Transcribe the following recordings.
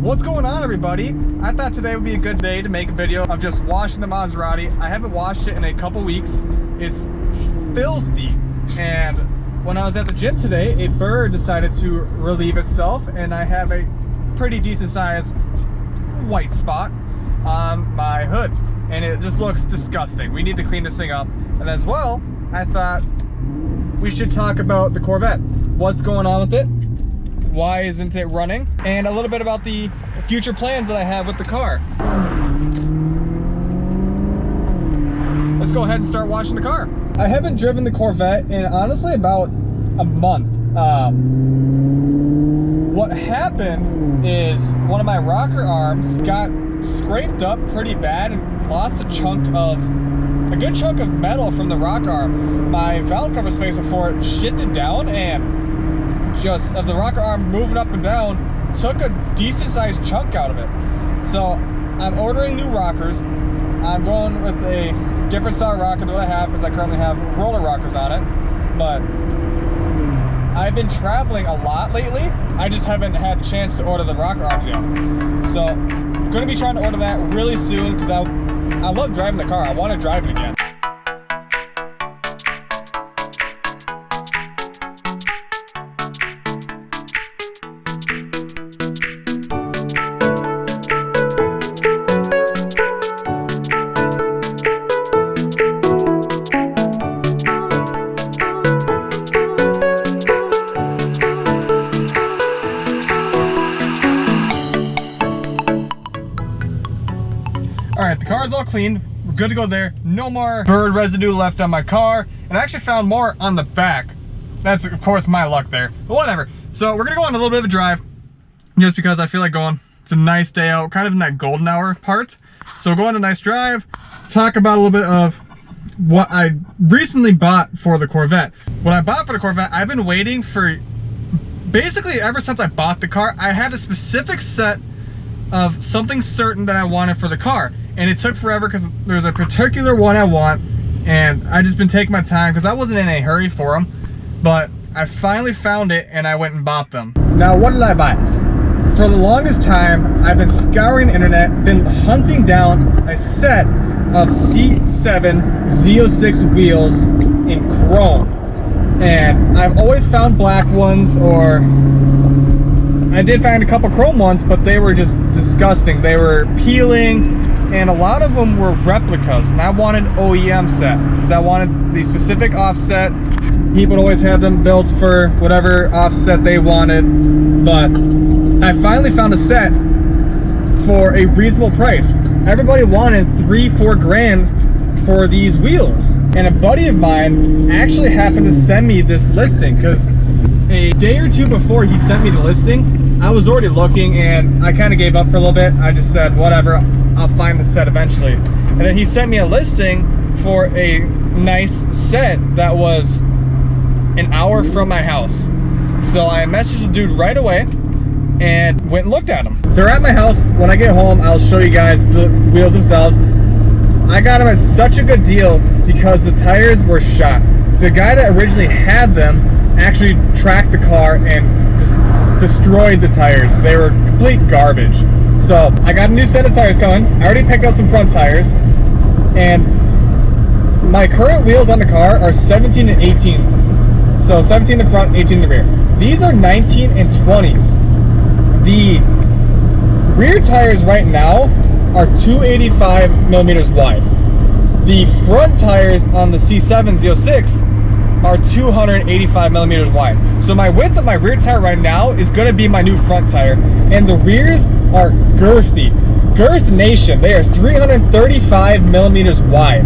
What's going on, everybody? I thought today would be a good day to make a video of just washing the Maserati. I haven't washed it in a couple weeks. It's filthy. And when I was at the gym today, a bird decided to relieve itself, and I have a pretty decent sized white spot on my hood. And it just looks disgusting. We need to clean this thing up. And as well, I thought we should talk about the Corvette. What's going on with it? Why isn't it running? And a little bit about the future plans that I have with the car. Let's go ahead and start washing the car. I haven't driven the Corvette in honestly about a month. What happened is one of my rocker arms got scraped up pretty bad and lost a good chunk of metal from the rocker arm. My valve cover spacer for it shifted down, and just of the rocker arm moving up and down took a decent sized chunk out of it. So I'm ordering new rockers. I'm going with a different style rocker than what I have, because I currently have roller rockers on it. But I've been traveling a lot lately. I just haven't had a chance to order the rocker arms yet. So I'm going to be trying to order that really soon, because I love driving the car. I want to drive it again. Alright, the car is all cleaned. We're good to go there. No more bird residue left on my car. And I actually found more on the back. That's, of course, my luck there. But whatever. So we're going to go on a little bit of a drive, just because I feel like going. It's a nice day out, kind of in that golden hour part. So go on a nice drive, talk about a little bit of what I recently bought for the Corvette. What I bought for the Corvette, I've been waiting for, basically ever since I bought the car. I had a specific set of something certain that I wanted for the car, and it took forever because there's a particular one I want, and I just been taking my time because I wasn't in a hurry for them. But I finally found it, and I went and bought them. Now, what did I buy? For the longest time, I've been scouring the internet, been hunting down a set of C7 Z06 wheels in chrome, and I've always found black ones, or I did find a couple chrome ones, but they were just disgusting. They were peeling, and a lot of them were replicas, and I wanted OEM set because I wanted the specific offset. People would always have them built for whatever offset they wanted, but I finally found a set for a reasonable price. Everybody wanted $3-4 grand for these wheels, and a buddy of mine actually happened to send me this listing, because a day or two before he sent me the listing, I was already looking, and I kind of gave up for a little bit. I just said, whatever, I'll find the set eventually. And then he sent me a listing for a nice set that was an hour from my house. So I messaged the dude right away and went and looked at them. They're at my house. When I get home, I'll show you guys the wheels themselves. I got them at such a good deal because the tires were shot. The guy that originally had them actually tracked the car and just destroyed the tires. They were complete garbage. So I got a new set of tires coming. I already picked up some front tires, and my current wheels on the car are 17 and 18s. So 17 in the front, 18 in the rear. These are 19 and 20s. The rear tires right now are 285 millimeters wide. The front tires on the C7 Z06 are 285 millimeters wide. So my width of my rear tire right now is going to be my new front tire, and the rears are girthy. Girth Nation. They are 335 millimeters wide.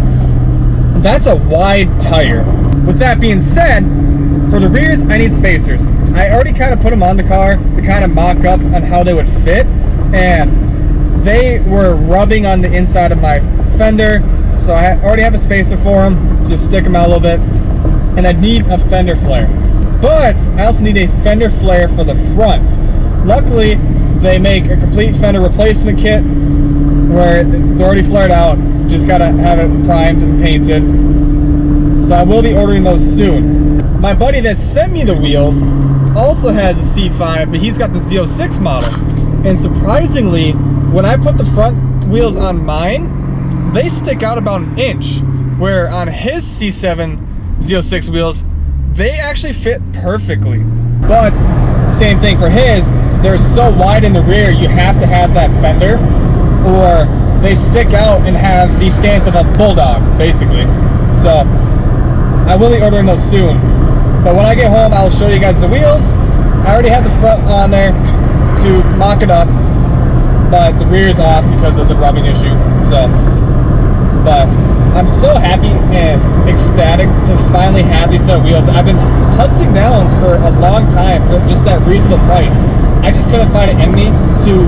That's a wide tire. With that being said, for the rears, I need spacers. I already kind of put them on the car to kind of mock up on how they would fit, and they were rubbing on the inside of my fender, so I already have a spacer for them. Just stick them out a little bit. And I need a fender flare, but I also need a fender flare for the front. Luckily, they make a complete fender replacement kit where it's already flared out, just gotta have it primed and painted. So I will be ordering those soon. My buddy that sent me the wheels also has a C5, but he's got the Z06 model. And surprisingly, when I put the front wheels on mine, they stick out about an inch, where on his C7 Z06 wheels, they actually fit perfectly. But same thing for his, they're so wide in the rear, you have to have that fender, or they stick out and have the stance of a bulldog, basically. So I will be ordering those soon. But when I get home, I'll show you guys the wheels. I already have the front on there to mock it up, but the rear is off because of the rubbing issue. So, but I'm so happy and ecstatic to finally have these set of wheels. I've been hunting down for a long time for just that reasonable price. I just couldn't find it in me to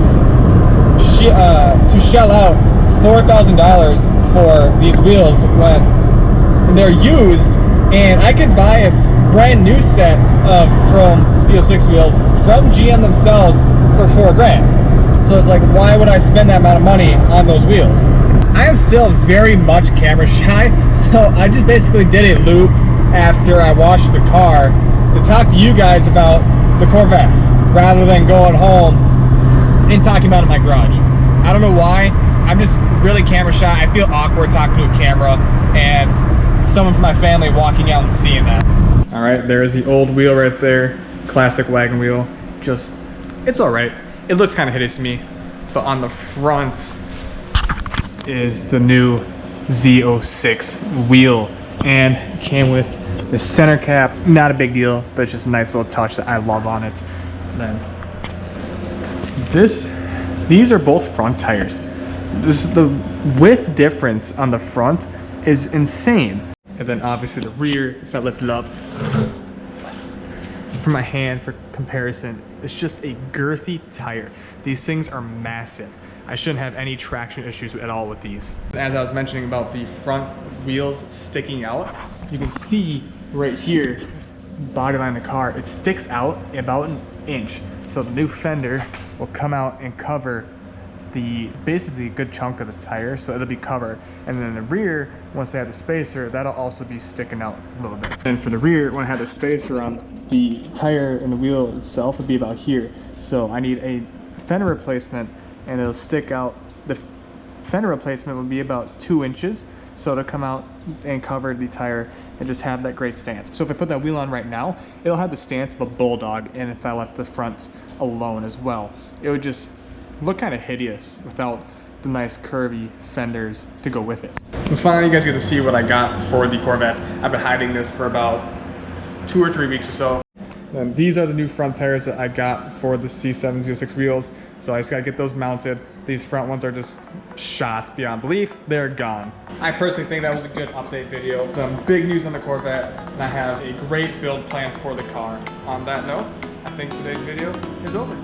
shell out $4,000 for these wheels when they're used, and I could buy a brand new set of chrome Z06 wheels from GM themselves for $4 grand. So it's like, why would I spend that amount of money on those wheels? I am still very much camera shy, so I just basically did a loop after I washed the car to talk to you guys about the Corvette, rather than going home and talking about it in my garage. I don't know why, I'm just really camera shy. I feel awkward talking to a camera and someone from my family walking out and seeing that. All right, there's the old wheel right there, classic wagon wheel. Just, it's all right. It looks kind of hideous to me, but on the front is the new Z06 wheel, and came with the center cap. Not a big deal, but it's just a nice little touch that I love on it. And then these are both front tires. The width difference on the front is insane. And then obviously the rear, if I lift it up for my hand for comparison, it's just a girthy tire. These things are massive. I shouldn't have any traction issues at all with these. As I was mentioning about the front wheels sticking out, you can see right here, body line of the car, it sticks out about an inch. So the new fender will come out and cover basically a good chunk of the tire, so it'll be covered. And then the rear, once they have the spacer, that'll also be sticking out a little bit. And for the rear, when I have the spacer on, the tire and the wheel itself would be about here. So I need a fender replacement, and it'll stick out. The fender replacement would be about 2 inches, so it'll come out and cover the tire and just have that great stance. So if I put that wheel on right now, it'll have the stance of a bulldog, and if I left the fronts alone as well, it would just look kind of hideous without the nice curvy fenders to go with it. So finally you guys get to see what I got for the Corvettes. I've been hiding this for about 2 or 3 weeks or so. And these are the new front tires that I got for the C7 Z06 wheels. So I just gotta get those mounted. These front ones are just shot beyond belief. They're gone. I personally think that was a good update video. Some big news on the Corvette, and I have a great build plan for the car. On that note, I think today's video is over.